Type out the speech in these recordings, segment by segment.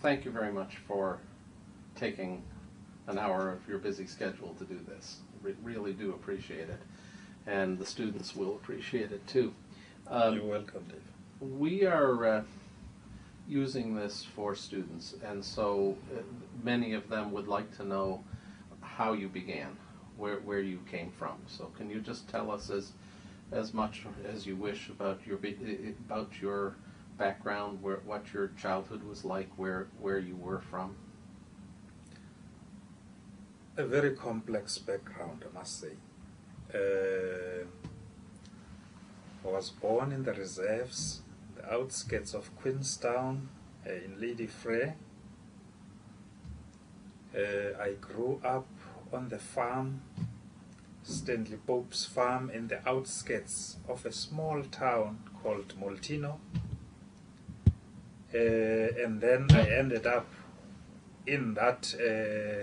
thank you very much for taking an hour of your busy schedule to do this. Really do appreciate it, and the students will appreciate it too. You're welcome, Dave. We are using this for students, and so many of them would like to know how you began, where you came from. So can you just tell us as much as you wish about your background, what your childhood was like, where you were from? A very complex background, I must say. I was born in the reserves, the outskirts of Queenstown, in Lady Frey. I grew up on the farm, Stanley Pope's farm, in the outskirts of a small town called Malteno. And then I ended up in that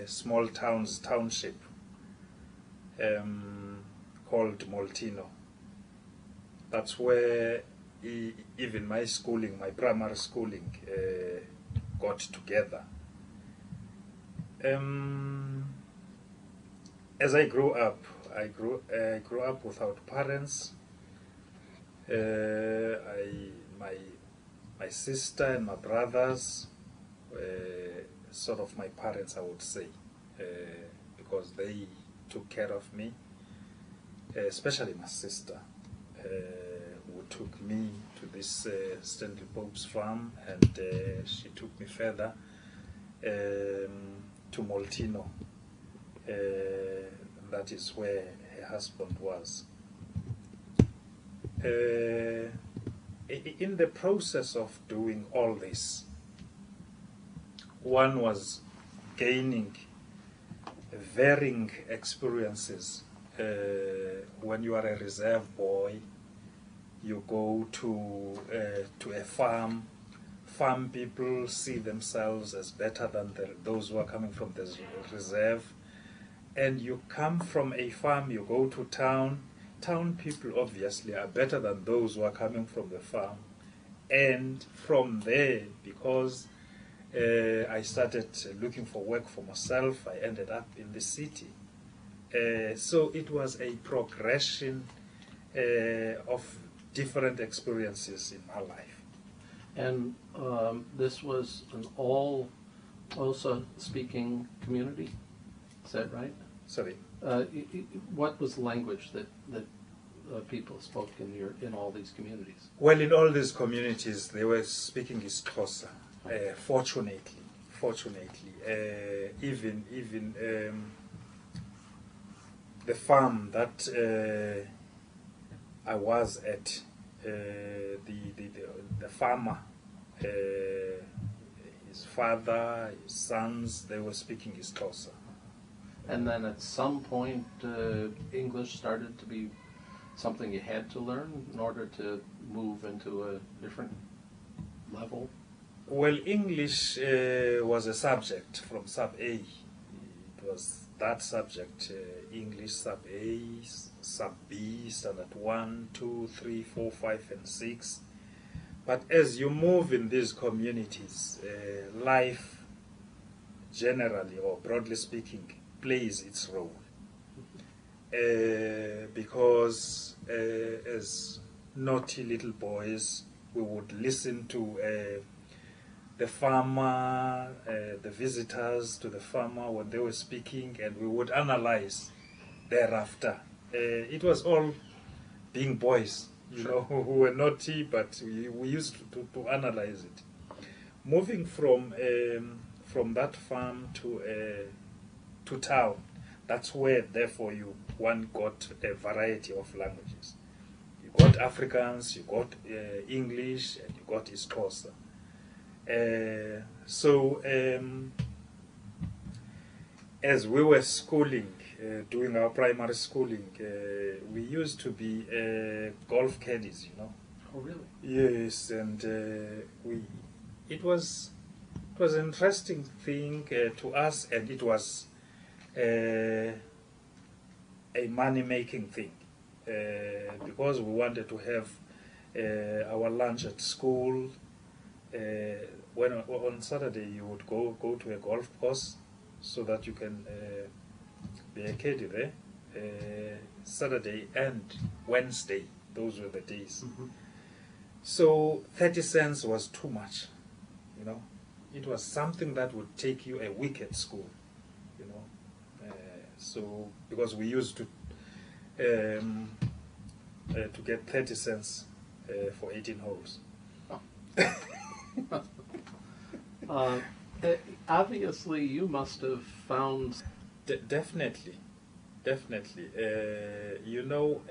small township called Malteno. That's where even my schooling, my primary schooling, got together. As I grew up, I grew up without parents. My sister and my brothers were sort of my parents, I would say, because they took care of me, especially my sister, who took me to this Stanley Pope's farm, and she took me further to Malteno. That is where her husband was. In the process of doing all this, one was gaining varying experiences. When you are a reserve boy, you go to a farm. Farm people see themselves as better than those who are coming from the reserve. And you come from a farm, you go to town. Town people obviously are better than those who are coming from the farm. And from there, because I started looking for work for myself, I ended up in the city. So it was a progression of different experiences in my life. And this was an all Xhosa speaking community, is that right? Sorry. What was the language that people spoke in all these communities? Well, in all these communities, they were speaking Xhosa. Fortunately, even the farm that I was at, the farmer, his father, his sons, they were speaking Xhosa. And then at some point, English started to be something you had to learn in order to move into a different level? Well, English was a subject from Sub A. It was that subject, English Sub A, Sub B, Standard 1, 2, 3, 4, 5, and 6. But as you move in these communities, life generally, or broadly speaking, plays its role. Because as naughty little boys, we would listen to the farmer, the visitors to the farmer when they were speaking, and we would analyze thereafter. It was all being boys, you know, who were naughty, but we used to analyze it. Moving from that farm to town, that's where, therefore, one got a variety of languages. You got Afrikaans, you got English, and you got Xhosa. As we were schooling, doing our primary schooling, we used to be golf caddies, you know. Oh, really? Yes, and it was an interesting thing to us, and it was a money-making thing, because we wanted to have our lunch at school. when on Saturday you would go to a golf course so that you can be a caddy there. Saturday and Wednesday, those were the days. Mm-hmm. So 30 cents was too much, you know. It was something that would take you a week at school, you know. So because we used to get 30 cents for 18 holes. Obviously, you must have found... Definitely. You know,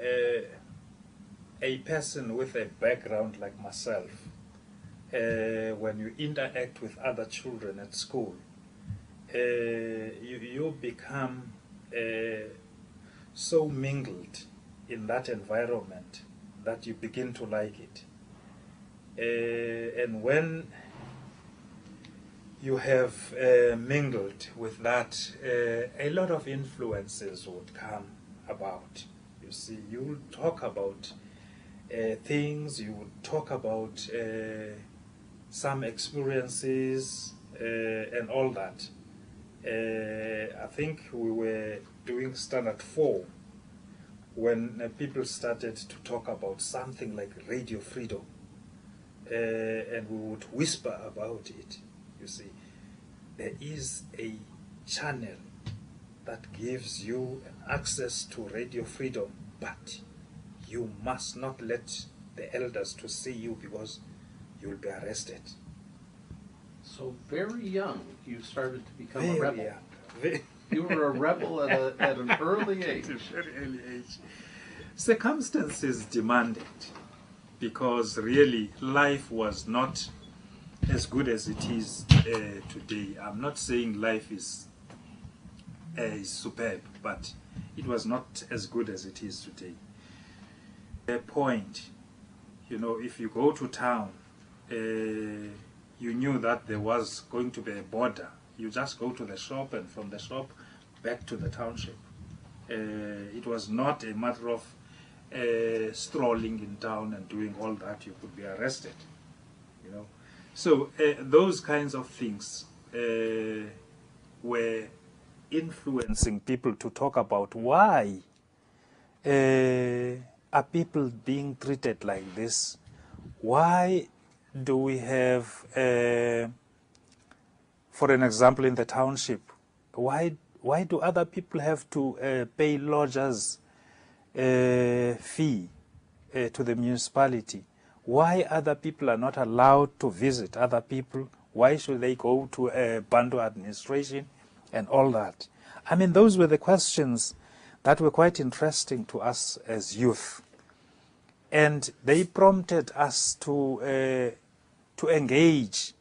a person with a background like myself, when you interact with other children at school, you become so mingled in that environment that you begin to like it. And when you have mingled with that, a lot of influences would come about. You see, you will talk about things, you would talk about some experiences and all that. I think we were doing Standard 4 when people started to talk about something like radio freedom, and we would whisper about it. You see, there is a channel that gives you access to radio freedom, but you must not let the elders to see you because you'll be arrested. So very young, you started to become Very a rebel. young. You were a rebel at an early age. At a very early age. Circumstances demanded, because really life was not as good as it is today. I'm not saying life is superb, but it was not as good as it is today. A point, you know, if you go to town, you knew that there was going to be a border. You just go to the shop, and from the shop back to the township. It was not a matter of strolling in town and doing all that. You could be arrested, you know. So those kinds of things were influencing people to talk about why are people being treated like this? Why do we have, for an example, in the township, why do other people have to pay lodgers fee to the municipality? Why other people are not allowed to visit other people? Why should they go to a Bantu administration and all that? I mean, those were the questions that were quite interesting to us as youth. And they prompted us to engage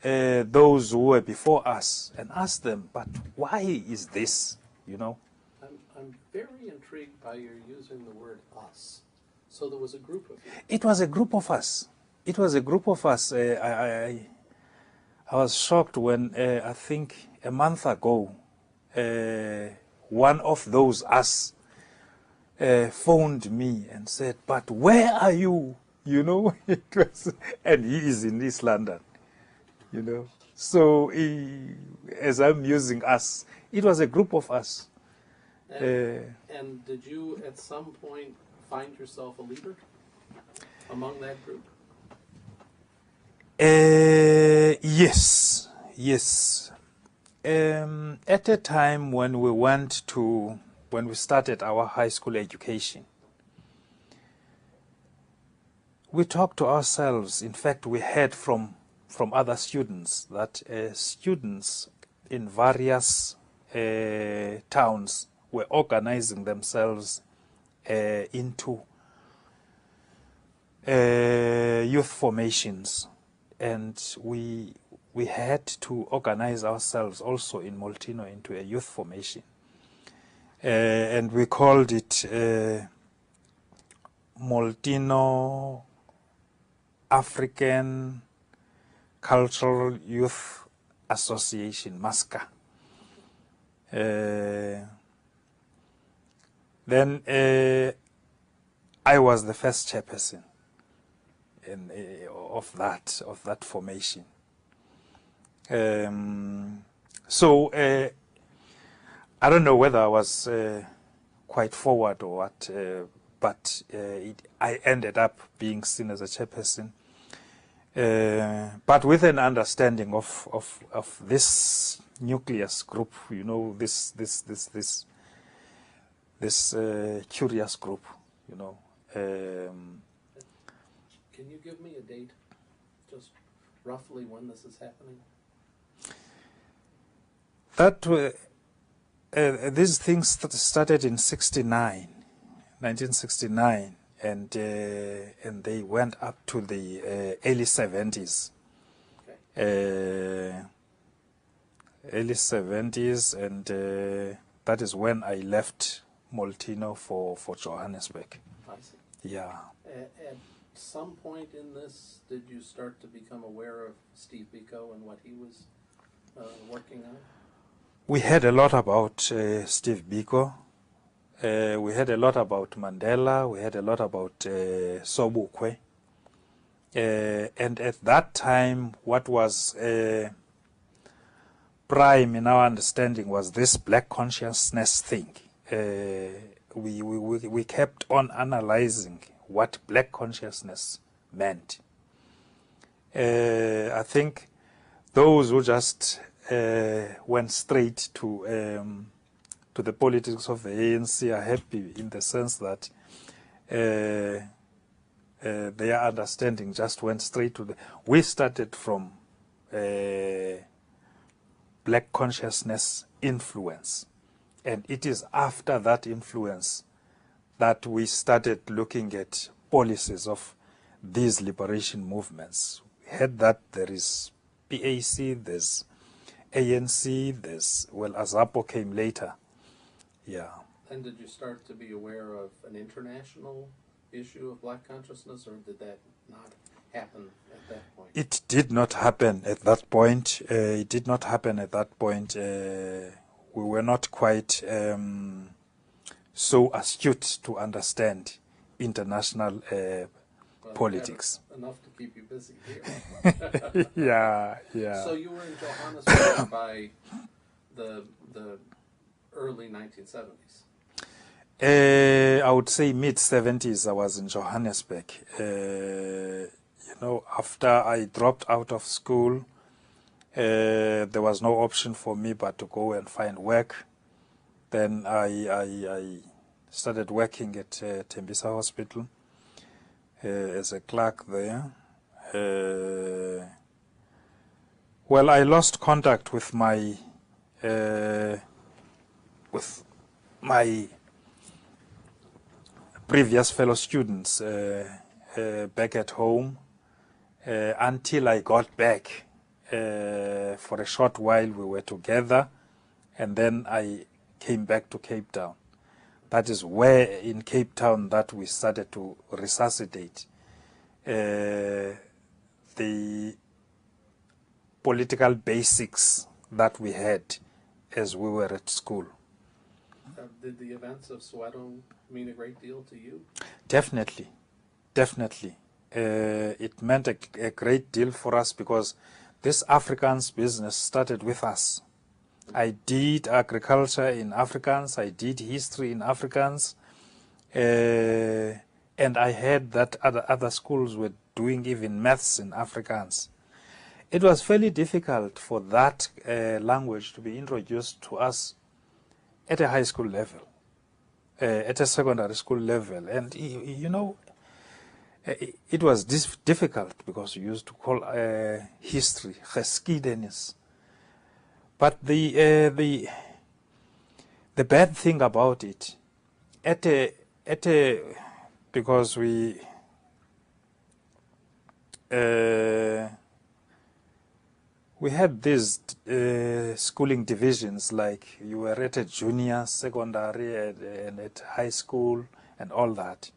those who were before us and ask them, but why is this, you know? I'm very intrigued by your using the word us. So there was a group of you. It was a group of us. It was a group of us. I was shocked when I think a month ago, one of those us phoned me and said, but where are you? You know, it was, and he is in East London, you know. So as I'm using us, it was a group of us. And did you at some point find yourself a leader among that group? Yes. At a time when we started our high school education, we talked to ourselves. In fact, we heard from other students that students in various towns were organizing themselves into youth formations, and we had to organize ourselves also in Malteno into a youth formation, and we called it Malteno African Cultural Youth Association, MASCA. Then I was the first chairperson of that formation. So I don't know whether I was quite forward or what, but I ended up being seen as a chairperson. But with an understanding of this nucleus group, you know, this curious group, you know. Can you give me a date, just roughly when this is happening? That these things started in 1969, and they went up to the early 70s. Okay. Early 70s, and that is when I left Malteno for Johannesburg. I see. Yeah. At some point in this, did you start to become aware of Steve Biko and what he was working on? We heard a lot about Steve Biko. We heard a lot about Mandela. We heard a lot about Sobukwe. And at that time, what was prime in our understanding was this black consciousness thing. We kept on analyzing what black consciousness meant. I think those who just went straight to the politics of the ANC are happy in the sense that their understanding just went straight to the... We started from black consciousness influence, and it is after that influence that we started looking at policies of these liberation movements. We had that there is PAC, there's ANC, there's, well, AZAPO came later. Yeah. And did you start to be aware of an international issue of black consciousness, or did that not happen at that point? It did not happen at that point. It did not happen at that point. We were not quite so astute to understand international politics. Enough to keep you busy here. Yeah, yeah. So you were in Johannesburg by the early 1970s. I would say mid-70s I was in Johannesburg. You know, after I dropped out of school, there was no option for me but to go and find work. Then I started working at Tembisa Hospital as a clerk there. Well, I lost contact with my previous fellow students back at home until I got back. For a short while we were together, and then I came back to Cape Town. That is where in Cape Town that we started to resuscitate the political basics that we had as we were at school. Did the events of Soweto mean a great deal to you? Definitely, definitely. It meant a great deal for us because this Afrikaans business started with us. I did agriculture in Afrikaans, I did history in Afrikaans, and I heard that other schools were doing even maths in Afrikaans. It was fairly difficult for that language to be introduced to us at a high school level, at a secondary school level. And, you know, it was difficult because we used to call history geschiedenis. But the bad thing about it, because we had these schooling divisions, like you were at a junior, secondary, and at high school, and all that.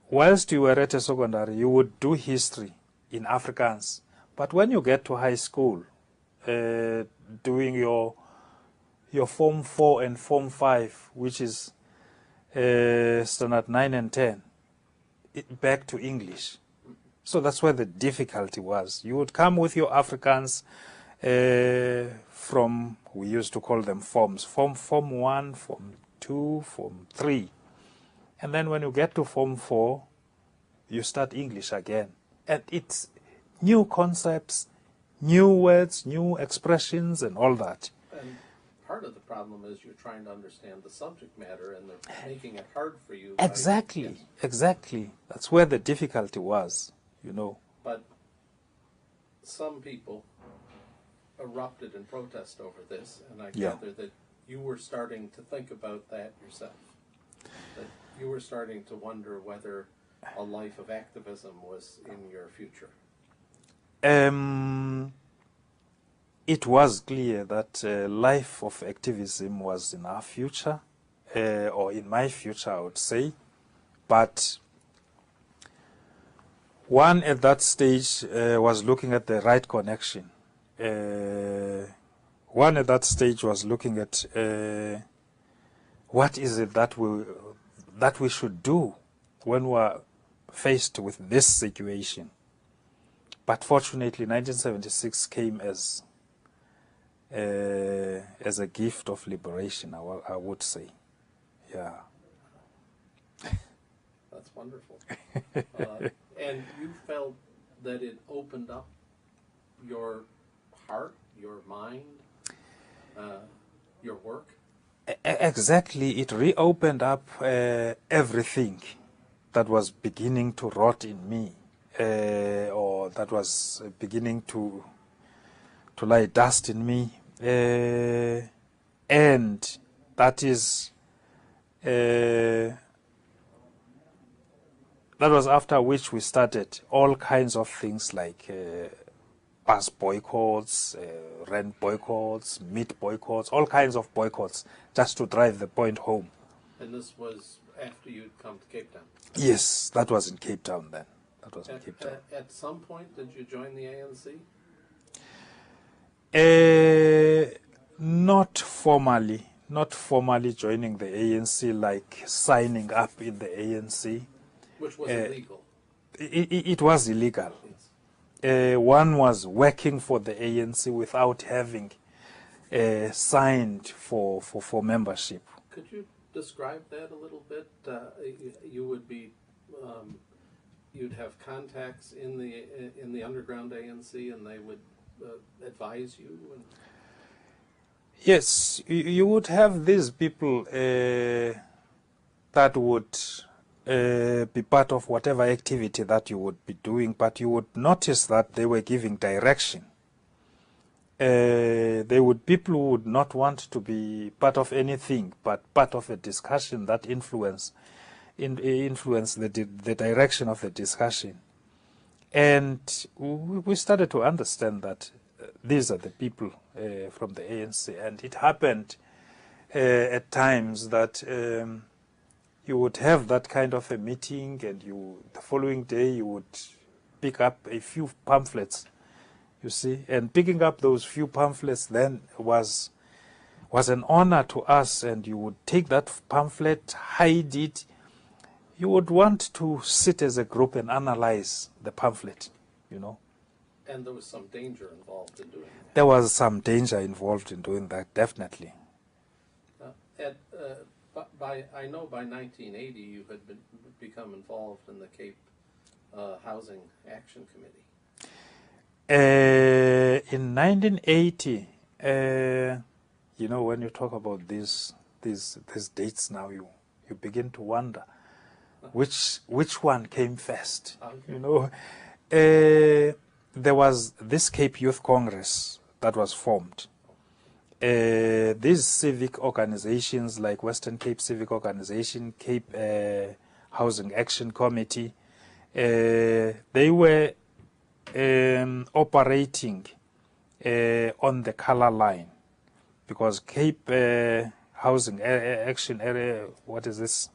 Whilst you were at a secondary, you would do history in Afrikaans. But when you get to high school, doing your Form 4 and Form 5, which is Standard 9 and 10, back to English. So that's where the difficulty was. You would come with your Africans from, we used to call them forms, Form 1, Form 2, Form 3. And then when you get to Form 4, you start English again. And it's new concepts, new words, new expressions, and all that. And part of the problem is you're trying to understand the subject matter, and they're making it hard for you. Exactly, exactly. That's where the difficulty was, you know. But some people erupted in protest over this, and I gather that you were starting to think about that yourself. That you were starting to wonder whether a life of activism was in your future. It was clear that life of activism was in our future, or in my future, I would say. But one at that stage was looking at the right connection. One at that stage was looking at what is it that we should do when we're faced with this situation. But fortunately, 1976 came as a gift of liberation, I would say. Yeah. That's wonderful. And you felt that it opened up your heart, your mind, your work? Exactly. It reopened up everything that was beginning to rot in me, or that was beginning to lie dust in me. And that is that was after which we started all kinds of things like bus boycotts, rent boycotts, meat boycotts, all kinds of boycotts, just to drive the point home. And this was after you'd come to Cape Town? Yes, that was in Cape Town then. That was in Cape Town. At some point, did you join the ANC? Not formally joining the ANC, like signing up in the ANC. Which was illegal. It was illegal. Yes. One was working for the ANC without having signed for membership. Could you describe that a little bit? You would be, you'd have contacts in the underground ANC, and they would advise you. And yes, you would have these people that would be part of whatever activity that you would be doing, but you would notice that they were giving direction. People who would not want to be part of anything, but part of a discussion that influence the direction of the discussion. And we started to understand that these are the people from the ANC. And it happened at times that you would have that kind of a meeting, and the following day you would pick up a few pamphlets, you see. And picking up those few pamphlets then was an honor to us, and you would take that pamphlet, hide it. You would want to sit as a group and analyze the pamphlet, you know. And there was some danger involved in doing that. There was some danger involved in doing that, definitely. I know by 1980 you had become involved in the Cape Housing Action Committee. In 1980, you know, when you talk about these dates now, you begin to wonder which one came first. Okay. You know, there was this Cape Youth Congress that was formed. These civic organizations like Western Cape Civic Organization, Cape Housing Action Committee, they were operating on the color line, because Cape Housing Action Area, what is this?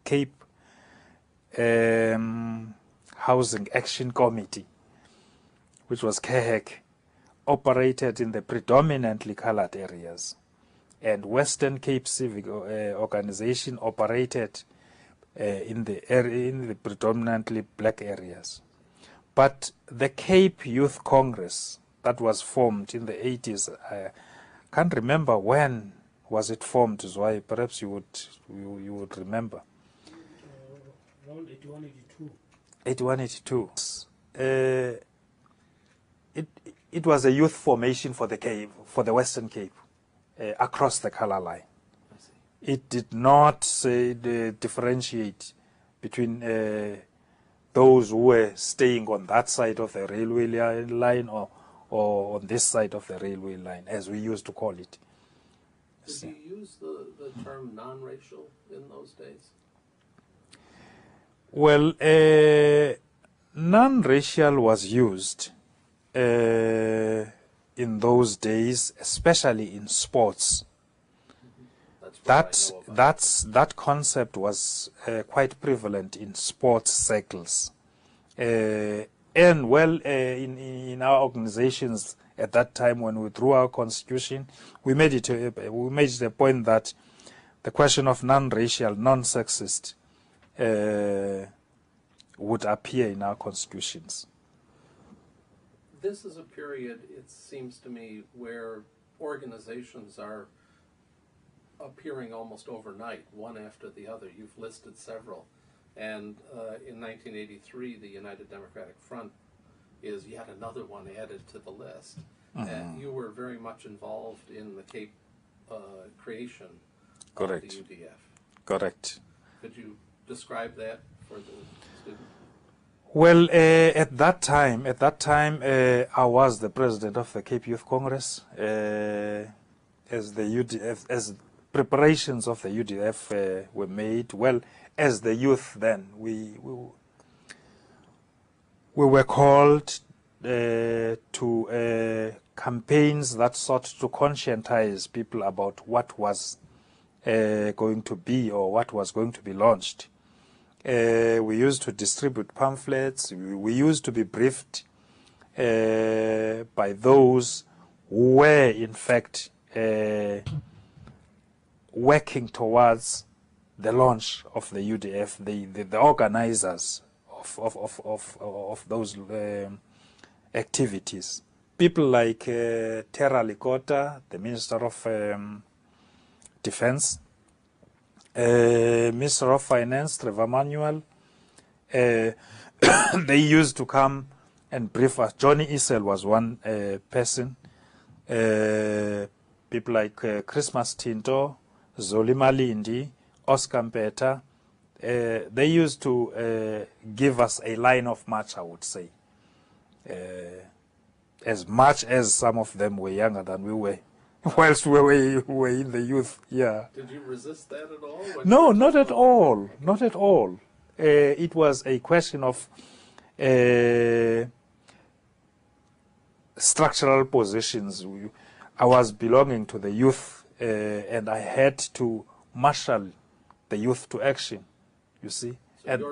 Cape Housing Action Committee, which was CAHEC, operated in the predominantly colored areas, and Western Cape Civic Organization operated in the predominantly black areas. But the Cape Youth Congress that was formed in the 80s, I can't remember when was it formed, Zwai. Perhaps you would remember. Around 81, 82. 81, 82. It was a youth formation for the Cape, for the Western Cape, across the colour line. It did not differentiate between those who were staying on that side of the railway line or on this side of the railway line, as we used to call it. Did you use the term non-racial in those days? Well, non-racial was used in those days, especially in sports. That concept was quite prevalent in sports circles, and well, in our organizations at that time when we drew our constitution, we made it a point that the question of non-racial, non-sexist would appear in our constitutions. This is a period, it seems to me, where organizations are appearing almost overnight, one after the other. You've listed several. And in 1983, the United Democratic Front is yet another one added to the list. And you were very much involved in the Cape creation of the UDF. Correct. Could you describe that for the student? Well, at that time, I was the president of the Cape Youth Congress. As the UDF, as preparations of the UDF were made, well, as the youth then, we were called to campaigns that sought to conscientize people about what was going to be or what was going to be launched. We used to distribute pamphlets. We used to be briefed by those who were, in fact, working towards the launch of the UDF, the organizers of those activities. People like Terra Likota, the Minister of Defense, Minister of Finance, Trevor Manuel, they used to come and brief us. Johnny Issel was one person. People like Christmas Tinto, Zoli Malindi, Oscar Mpeta, they used to give us a line of march, I would say. As much as some of them were younger than we were, whilst we were in the youth, yeah. Did you resist that at all? No, not at all. Not at all. It was a question of structural positions. I was belonging to the youth, and I had to marshal the youth to action, you see. So and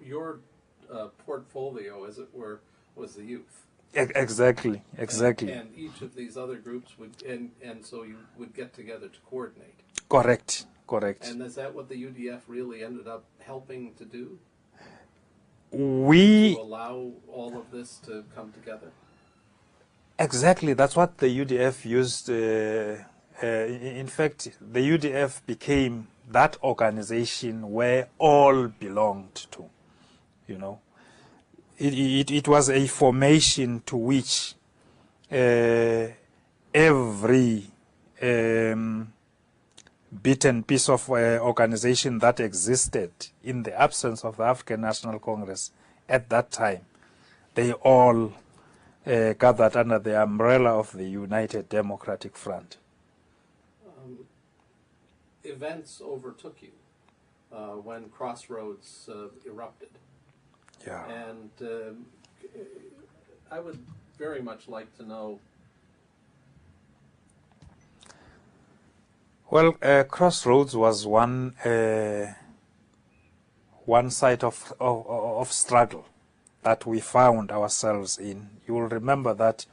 your portfolio, as it were, was the youth. Exactly. And each of these other groups would, and so you would get together to coordinate. Correct. And is that what the UDF really ended up helping to do? To allow all of this to come together? Exactly, that's what the UDF used. In fact, the UDF became that organization where all belonged to, you know. It was a formation to which every bit and piece of organization that existed in the absence of the African National Congress at that time, they all gathered under the umbrella of the United Democratic Front. Events overtook you when Crossroads erupted. Yeah. And I would very much like to know. Well, Crossroads was one site of struggle that we found ourselves in. You will remember that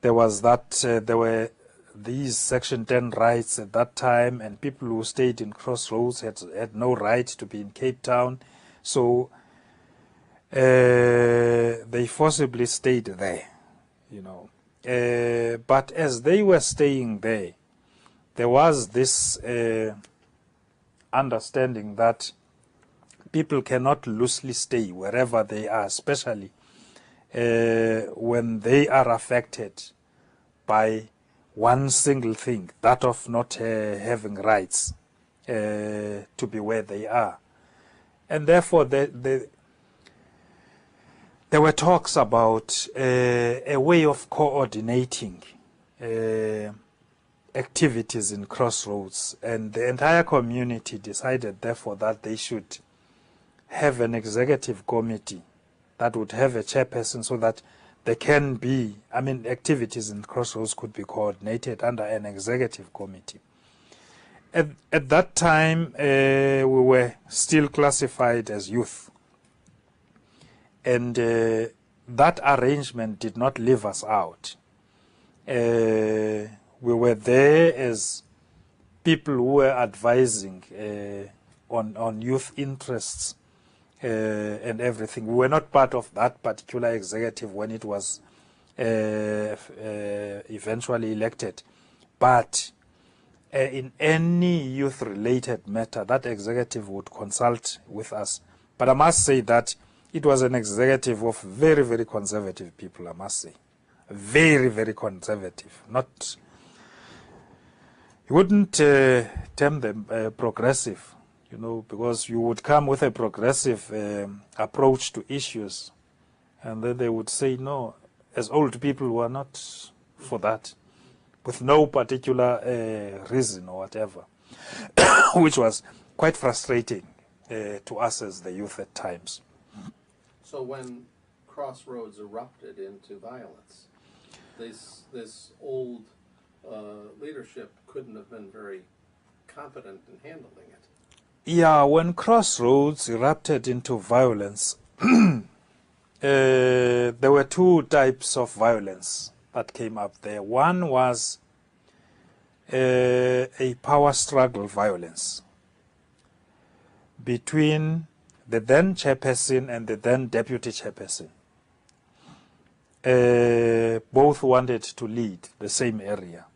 there were these Section 10 rights at that time, and people who stayed in Crossroads had no right to be in Cape Town. So they forcibly stayed there, you know. But as they were staying there was this understanding that people cannot loosely stay wherever they are, especially when they are affected by one single thing, that of not having rights to be where they are. And therefore there were talks about a way of coordinating activities in Crossroads, and the entire community decided therefore that they should have an executive committee that would have a chairperson, so that there can be, activities in Crossroads could be coordinated under an executive committee. At that time, we were still classified as youth. And that arrangement did not leave us out. We were there as people who were advising on youth interests and everything. We were not part of that particular executive when it was eventually elected. But in any youth-related matter, that executive would consult with us. But I must say that it was an executive of very, very conservative people, I must say. Very, very conservative. Not, you wouldn't term them progressive, you know, because you would come with a progressive approach to issues, and then they would say, no, as old people were not for that, with no particular reason or whatever, which was quite frustrating to us as the youth at times. So when Crossroads erupted into violence, this old leadership couldn't have been very competent in handling it. Yeah, when Crossroads erupted into violence, there were two types of violence that came up there. One was a power struggle violence between the then chairperson and the then deputy chairperson. Both wanted to lead the same area.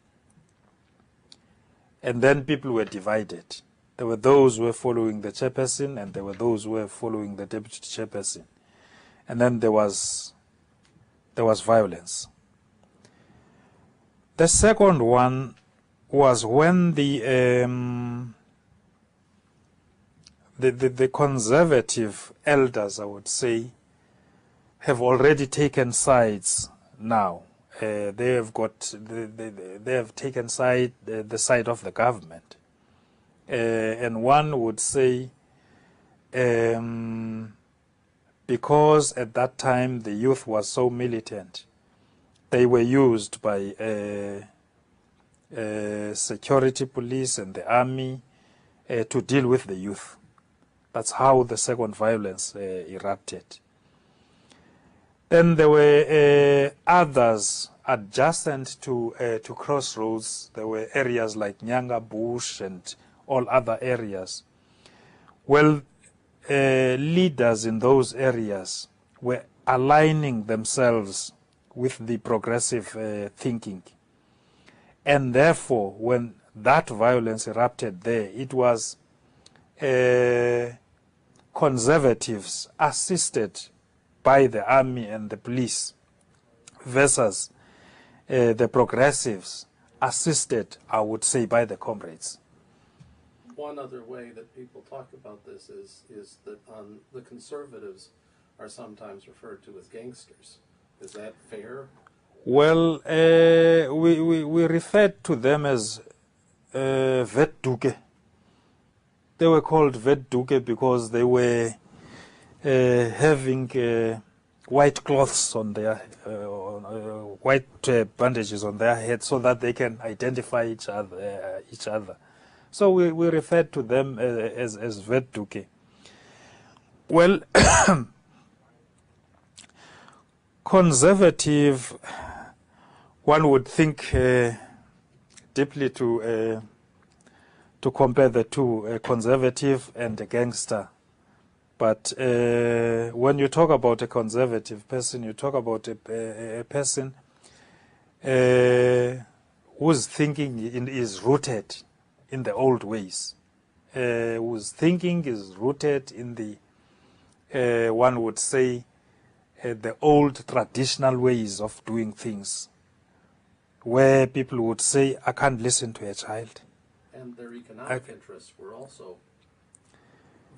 And then people were divided. There were those who were following the chairperson, and there were those who were following the deputy chairperson. And then there was violence. The second one was when the conservative elders, I would say, have already taken sides now. They have taken the side of the government. And one would say, because at that time the youth was so militant, they were used by security police and the army to deal with the youth. That's how the second violence erupted. Then there were others adjacent to Crossroads. There were areas like Nyanga Bush and all other areas. Well, leaders in those areas were aligning themselves with the progressive thinking. And therefore, when that violence erupted there, it was conservatives assisted by the army and the police versus the progressives assisted, I would say, by the comrades. One other way that people talk about this is that the conservatives are sometimes referred to as gangsters. Is that fair? Well, we referred to them as Vetduke. They were called Vetduke because they were having white cloths on their white bandages on their heads, so that they can identify each other. So we referred to them as Vetduke. Well, conservative, one would think deeply to compare the two, conservative and a gangster. But when you talk about a conservative person, you talk about a person whose thinking is rooted in the old ways, whose thinking is rooted in the, one would say, the old traditional ways of doing things, where people would say, I can't listen to a child. And their economic interests were also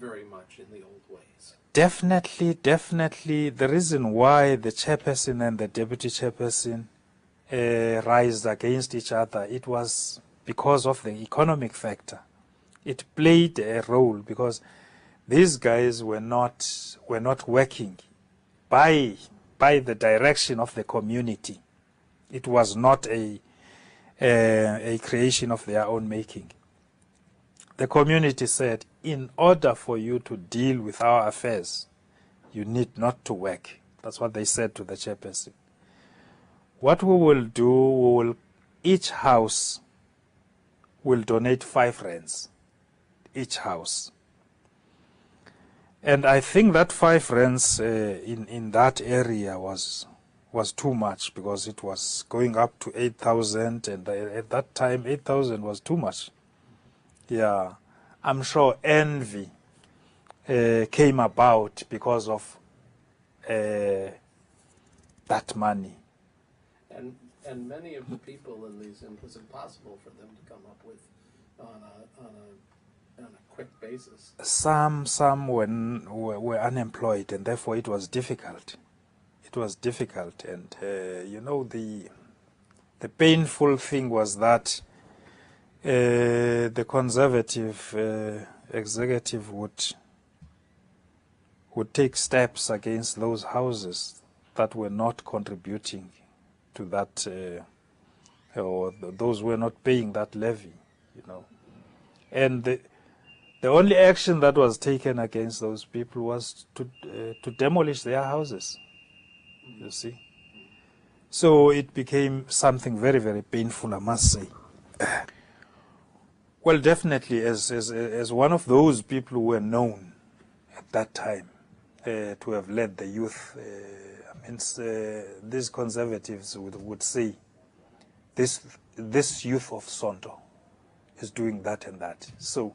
very much in the old ways. Definitely, definitely. The reason why the chairperson and the deputy chairperson rise against each other, it was because of the economic factor. It played a role because these guys were not working by the direction of the community. It was not a creation of their own making. The community said, in order for you to deal with our affairs, you need not to work. That's what they said to the chairperson. What we will do, each house will donate 5 rands, each house. And I think that 5 rands in that area was too much, because it was going up to 8,000, and at that time 8,000 was too much. Yeah, I'm sure envy came about because of that money. And many of the people in these, it was impossible for them to come up with on a quick basis. Some were unemployed, and therefore it was difficult. It was difficult, and you know, the painful thing was that the conservative executive would take steps against those houses that were not contributing to that, or those who were not paying that levy, you know. And the only action that was taken against those people was to demolish their houses, you see. So it became something very, very painful, I must say. Well, definitely, as one of those people who were known at that time to have led the youth, these conservatives would say, this youth of Sonto is doing that and that. So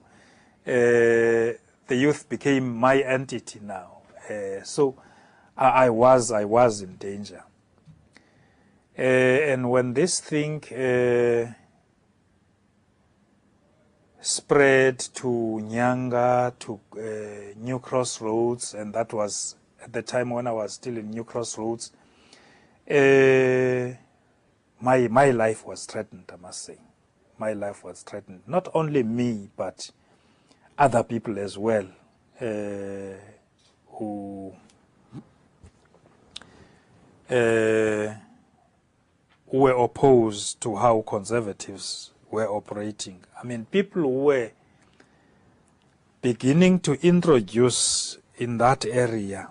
the youth became my entity now. So I was in danger. And when this thing spread to Nyanga, to New Crossroads, and that was at the time when I was still in New Crossroads, my life was threatened, I must say. My life was threatened. Not only me, but other people as well, who were opposed to how conservatives were operating. I mean, people who were beginning to introduce in that area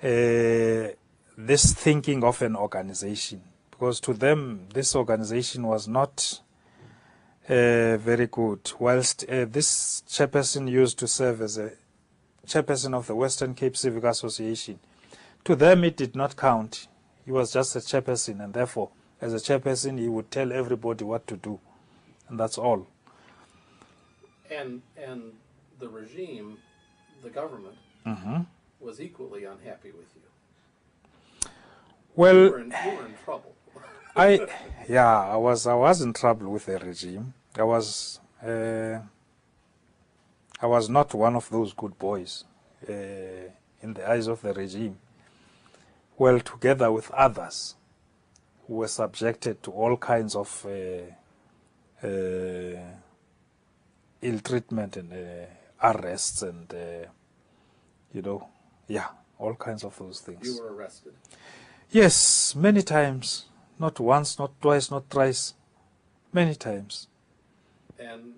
this thinking of an organization, because to them this organization was not very good. Whilst this chairperson used to serve as a chairperson of the Western Cape Civic Association, to them it did not count. He was just a chairperson, and therefore, as a chairperson, he would tell everybody what to do, and that's all. And the regime, the government, was equally unhappy with you. Well, you were in trouble. I was in trouble with the regime. I was not one of those good boys in the eyes of the regime. Well, together with others who were subjected to all kinds of ill treatment and arrests and, all kinds of those things. You were arrested? Yes, many times. Not once, not twice, not thrice. Many times. And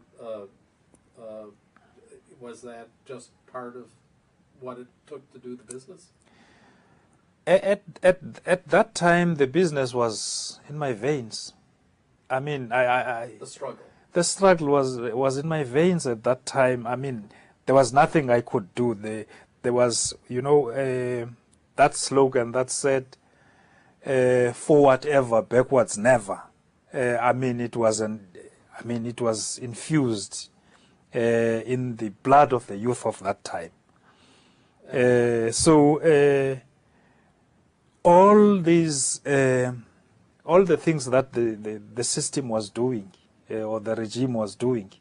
was that just part of what it took to do the business? At that time, the business was in my veins. I mean, the struggle. The struggle was in my veins at that time. I mean, there was nothing I could do. there was, that slogan that said, forward ever, backwards never. It was infused in the blood of the youth of that time. All these, all the things that the system was doing, or the regime was doing,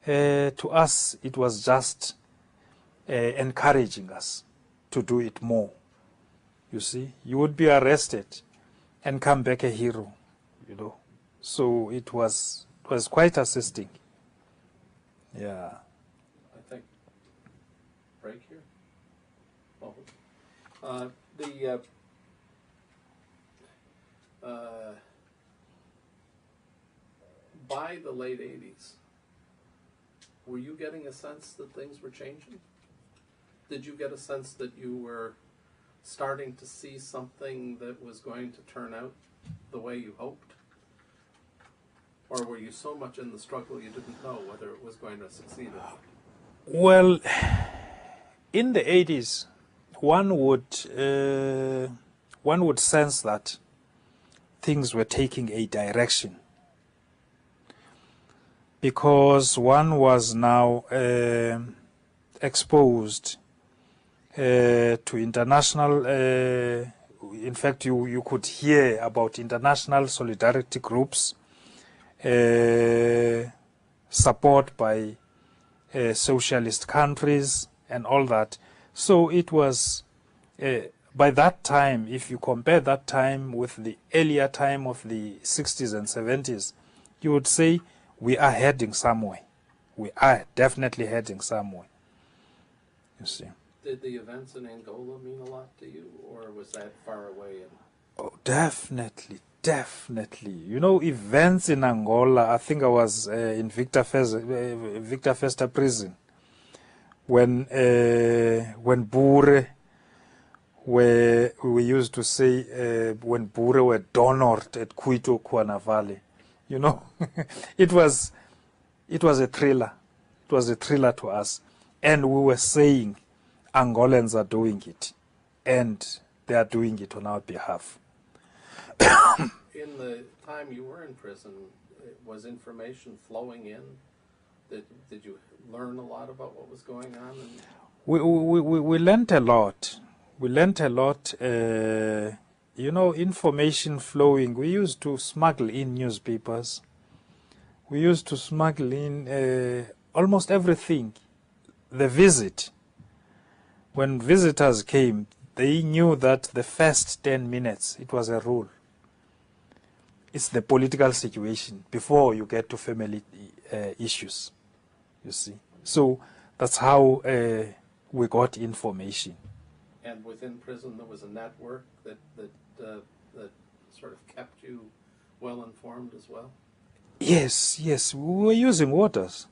to us it was just encouraging us to do it more. You see, you would be arrested and come back a hero, So it was quite assisting. Yeah. I think break here. By the late 80s, were you getting a sense that things were changing? Did you get a sense that you were starting to see something that was going to turn out the way you hoped? Or were you so much in the struggle you didn't know whether it was going to succeed or not? Well, in the 80s, one would sense that things were taking a direction, because one was now exposed to international, in fact you could hear about international solidarity groups, support by socialist countries and all that. So it was, by that time, if you compare that time with the earlier time of the 60s and 70s, you would say we are heading somewhere. We are definitely heading somewhere, you see. Did the events in Angola mean a lot to you, or was that far away? Oh, definitely. Events in Angola, I think I was in Victor Festa prison when Boere we used to say when Boere were donored at Cuito, Cuana Valley. It was a thriller. It was a thriller to us. And we were saying Angolans are doing it, and they are doing it on our behalf. In the time you were in prison, was information flowing in? Did you learn a lot about what was going on? We learned a lot. We learned a lot. Information flowing. We used to smuggle in newspapers. We used to smuggle in almost everything. The visit. When visitors came, they knew that the first 10 minutes, it was a rule. It's the political situation before you get to family issues, you see. So that's how we got information. And within prison, there was a network that sort of kept you well informed as well? Yes. We were using Waters.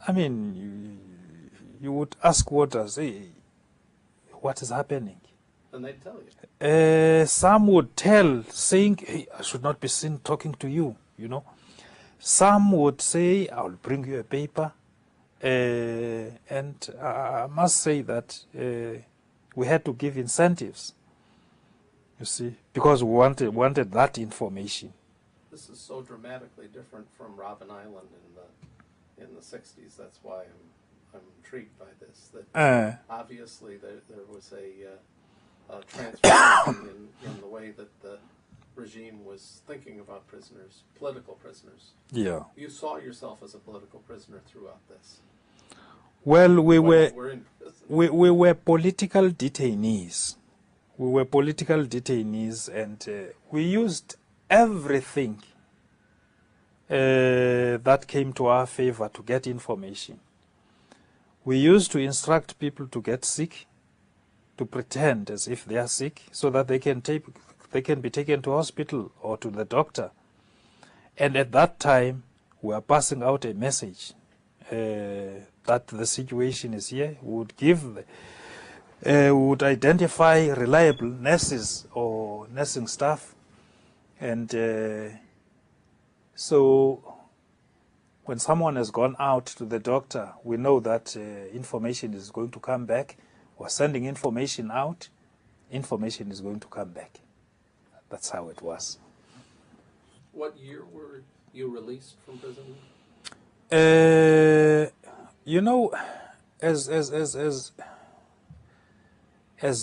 You would ask Waters, hey, what is happening? And they'd tell you. Some would tell, saying, hey, I should not be seen talking to you, Some would say, I'll bring you a paper. And I must say that we had to give incentives, you see, because we wanted that information. This is so dramatically different from Robben Island in the 60s. That's why I'm intrigued by this. That obviously there was a transformation in the way that the regime was thinking about prisoners, political prisoners. Yeah. You saw yourself as a political prisoner throughout this. Well, we were political detainees. We were political detainees, and we used everything that came to our favor to get information. We used to instruct people to get sick, to pretend as if they are sick, so that they can be taken to hospital or to the doctor. And at that time, we are passing out a message that the situation is here. We would identify reliable nurses or nursing staff, and so when someone has gone out to the doctor, we know that information is going to come back. was sending information out, information is going to come back. That's how it was. What year were you released from prison? You know, as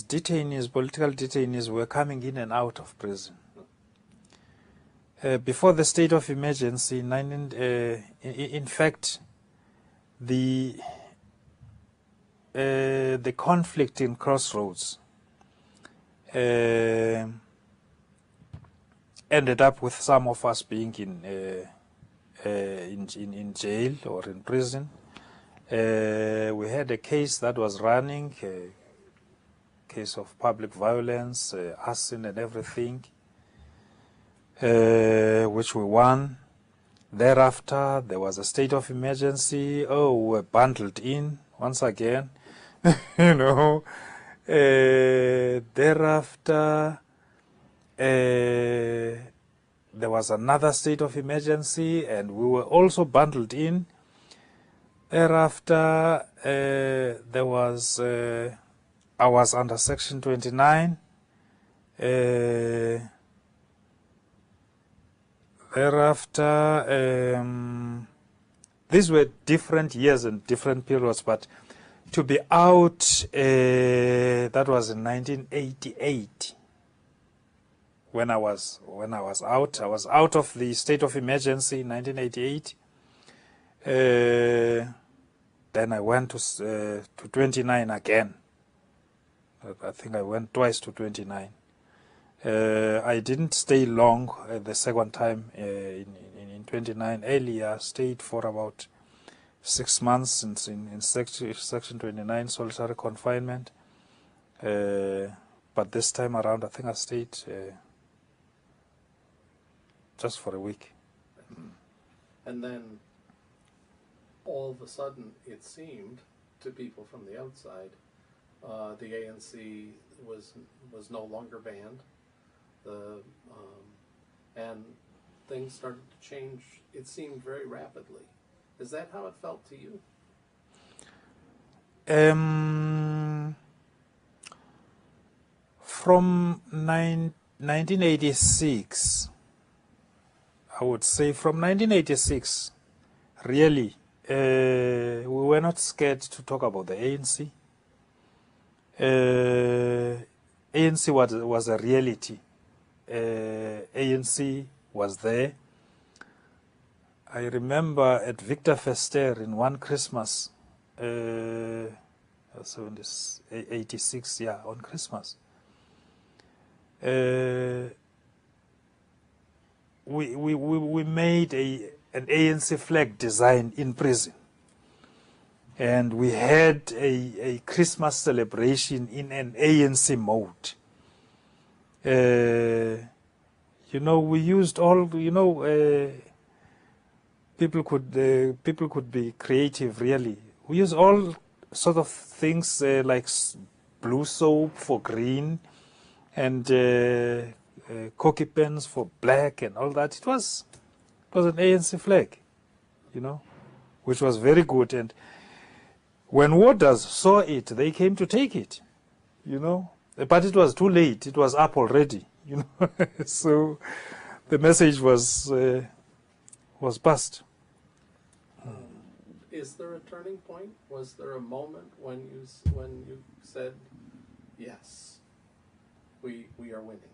detainees, political detainees were coming in and out of prison. Before the state of emergency, in fact, the conflict in Crossroads ended up with some of us being in jail or in prison. We had a case that was running, a case of public violence, arson and everything, which we won. Thereafter, there was a state of emergency. We were bundled in once again, you know. Thereafter, there was another state of emergency, and we were also bundled in. Thereafter, I was under Section 29. Thereafter, these were different years and different periods, but to be out, that was in 1988. When I was out, I was out of the state of emergency in 1988. Then I went to 29 again. I think I went twice to 29. I didn't stay long the second time in 29. Earlier, I stayed for about 6 months in Section 29, solitary confinement. But this time around, I think I stayed just for a week. And then, all of a sudden, it seemed to people from the outside, the ANC was no longer banned. And things started to change, it seemed, very rapidly. Is that how it felt to you? From 1986, I would say from 1986, really, we were not scared to talk about the ANC. ANC was a reality. ANC was there. I remember at Victor Fester in one Christmas, 86, yeah, on Christmas, we made an ANC flag design in prison, and we had a Christmas celebration in an ANC mode. You know, we used all, you know, people could be creative, really. We use all sort of things like blue soap for green, and cocky pens for black, and all that. It was an ANC flag, you know, which was very good. And when warders saw it, they came to take it, you know. But it was too late. It was up already, you know. So the message was passed. Is there a turning point? Was there a moment when you said, yes, we are winning,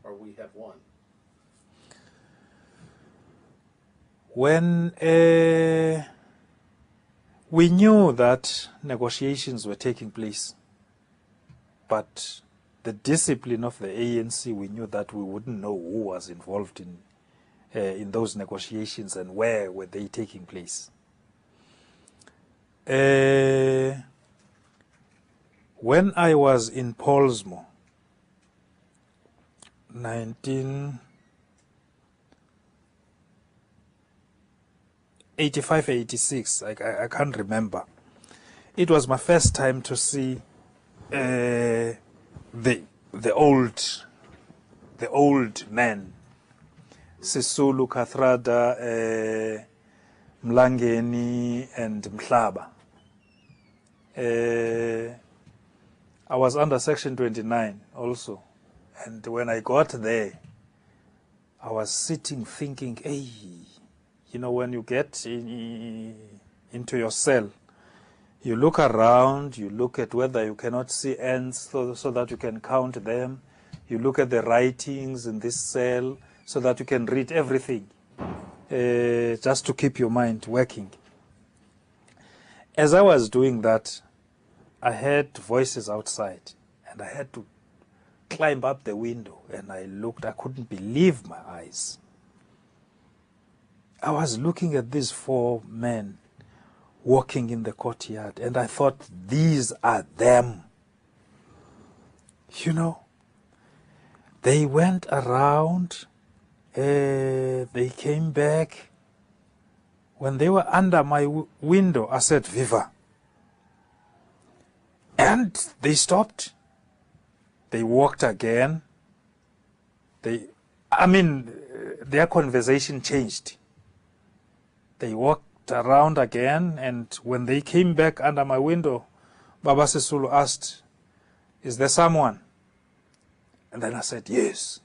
or we have won? When we knew that negotiations were taking place, but the discipline of the ANC, we knew that we wouldn't know who was involved in those negotiations and where were they taking place. When I was in Paulsmo, 1985, 86, I can't remember. It was my first time to see the old men, Sisulu, Kathrada, Mlangeni, and Mhlaba. I was under Section 29 also. And when I got there, I was sitting thinking, hey, you know, when you get into your cell, you look around, you look at whether you cannot see ants so that you can count them. You look at the writings in this cell so that you can read everything, just to keep your mind working. As I was doing that, I heard voices outside, and I had to climb up the window, and I looked. I couldn't believe my eyes. I was looking at these 4 men walking in the courtyard, and I thought, these are them. You know, they went around, they came back. When they were under my window, I said, Viva. And they stopped. They walked again. Their conversation changed. They walked around again, and when they came back under my window, Baba Sisulu asked, is there someone? And then I said, yes.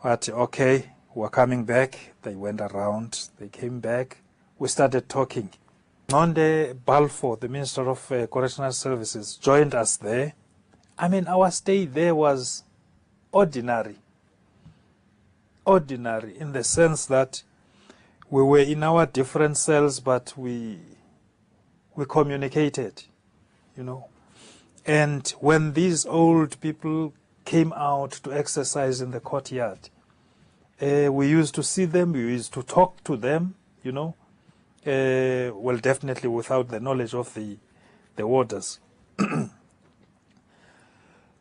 But okay, we're coming back. They went around, they came back. We started talking. Nonde Balfour, the Minister of Correctional Services, joined us there. Our stay there was ordinary. Ordinary in the sense that we were in our different cells, but we communicated, you know. And when these old people came out to exercise in the courtyard, we used to see them, we used to talk to them, you know. Well, definitely without the knowledge of the warders.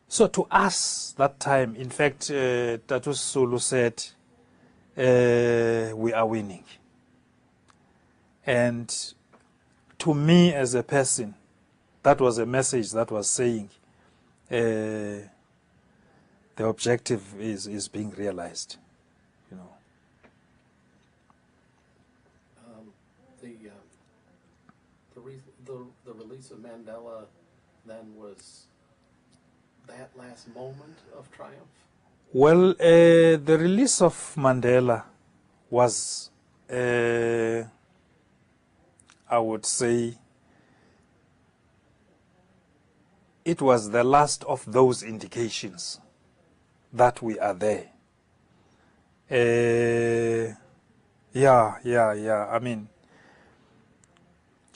So to us that time, in fact, Tatu Sulu said, we are winning. And to me as a person, that was a message that was saying the objective is being realized, you know. The release of Mandela then was that last moment of triumph? Well, the release of Mandela was, I would say, it was the last of those indications that we are there. Yeah.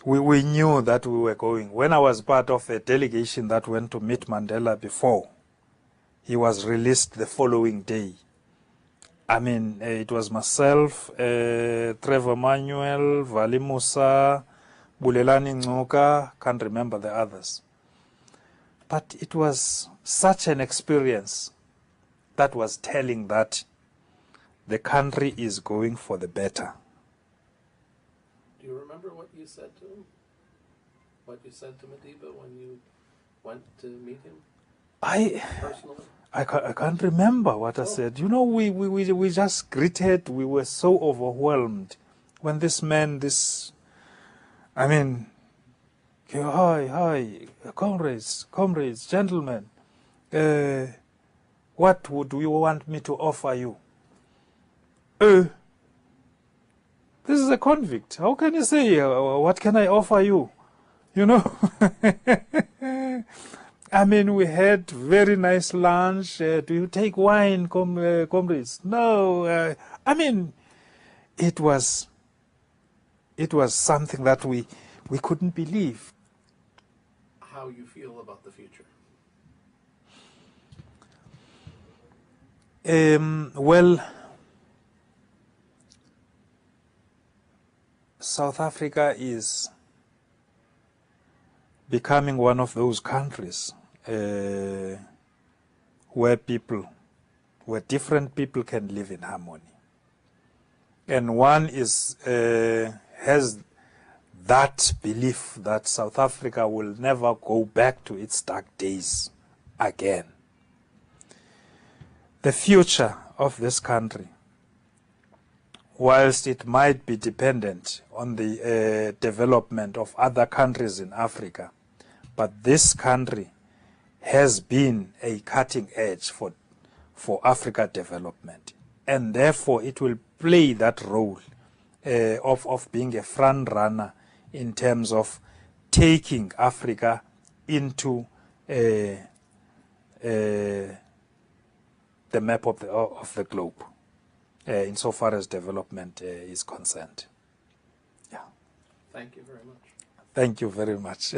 We knew that we were going. When I was part of a delegation that went to meet Mandela before he was released the following day, it was myself, Trevor Manuel, Vali Musa, Bulelani Nzuka, can't remember the others. But it was such an experience that was telling that the country is going for the better. Do you remember what you said to him? What you said to Madiba when you went to meet him? Personally? I can't remember what I said. You know, we just greeted. We were so overwhelmed when this man, hi, comrades, gentlemen. What would you want me to offer you? This is a convict. How can you say, what can I offer you? You know? We had very nice lunch. Do you take wine, comrades? No. It was something that we couldn't believe. How you feel about the future? Well, South Africa is becoming one of those countries where different people can live in harmony. And one has that belief that South Africa will never go back to its dark days again. The future of this country, whilst it might be dependent on the development of other countries in Africa, but this country has been a cutting edge for Africa development, and therefore it will play that role of being a front runner in terms of taking Africa into the map of the globe, insofar as development is concerned. Yeah. Thank you very much. Thank you very much.